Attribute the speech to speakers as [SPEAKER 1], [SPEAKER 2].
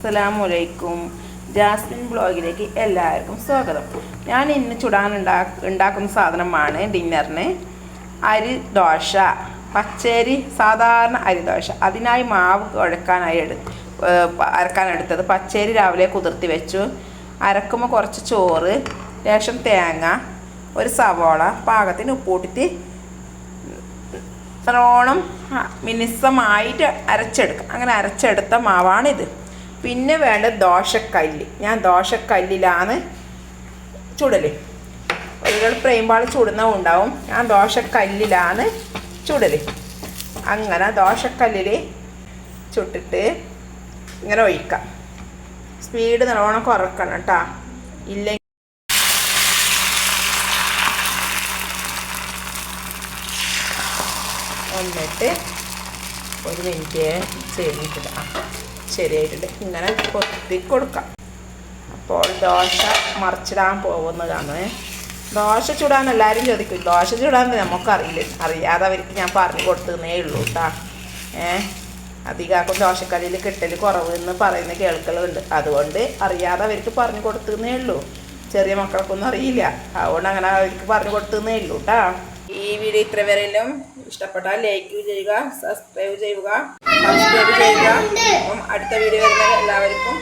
[SPEAKER 1] അസ്സലാമലൈക്കും. ജാസ്മിൻ ബ്ലോഗിലേക്ക് എല്ലാവർക്കും സ്വാഗതം. ഞാൻ ഇന്ന് ഉണ്ടാക്കുന്ന സാധനമാണ് ഡിന്നറിന് അരി ദോശ, പച്ചരി സാധാരണ അരി ദോശ. അതിനായി മാവ് അരക്കാനെടുത്തത് പച്ചരി രാവിലെ കുതിർത്തി വെച്ചു. അരക്കുമ്പോൾ കുറച്ച് ചോറ്, ലേശം തേങ്ങ, ഒരു സവോള, പാകത്തിന് ഉപ്പൂട്ടിട്ട് നല്ലോണം മിനുസമായിട്ട് അരച്ചെടുക്കുക. അങ്ങനെ അരച്ചെടുത്ത മാവാണിത്. പിന്നെ വേണ്ടത് ദോശക്കല്ല്. ഞാൻ ദോശക്കല്ലിലാണ് ചുടൽ. ഒരു പ്രേമ്പാൾ ചുടുന്നതും ഉണ്ടാവും. ഞാൻ ദോശക്കല്ലിലാണ് ചുടൽ. അങ്ങനെ ദോശക്കല്ലിൽ ചുട്ടിട്ട് ഇങ്ങനെ ഒഴിക്കാം. സ്പീഡ് നല്ലോണം കുറക്കണം കേട്ടോ. ഇല്ലെങ്കിൽ എന്നിട്ട് ഒരു മിനിറ്റ് ചെയ്തിട്ടില്ല. ശരിയായിട്ടുണ്ട്. ഇങ്ങനെ കൊത്തി കൊടുക്കാം. അപ്പോൾ ദോശ മറിച്ചിടാൻ പോകുന്നതാണ്. ദോശ ചുടാൻ എല്ലാവരും ചോദിക്കും. ദോശ ചുടാൻ അറിയാതെ അവർക്ക് ഞാൻ പറഞ്ഞു കൊടുത്തതേ ഉള്ളൂ കേട്ടോ. അധികം ദോശക്കല്ലിൽ കിട്ടൽ കുറവ് എന്ന് പറയുന്ന കേൾക്കലുണ്ട്. അതുകൊണ്ട് അറിയാതെ അവർക്ക് പറഞ്ഞു കൊടുത്തതേ ഉള്ളൂ. ചെറിയ മക്കൾക്കൊന്നും അറിയില്ല. അതുകൊണ്ട് അങ്ങനെ അവർക്ക് പറഞ്ഞു കൊടുത്തതേ ഉള്ളൂ കേട്ടോ. ഈ വീഡിയോ ഇത്ര വരെയും ഇഷ്ടപ്പെട്ടാൽ ലൈക്ക് ചെയ്യുക, സബ്സ്ക്രൈബ് ചെയ്യുക. അടുത്ത വീഡിയോ വരുന്നത് എല്ലാവർക്കും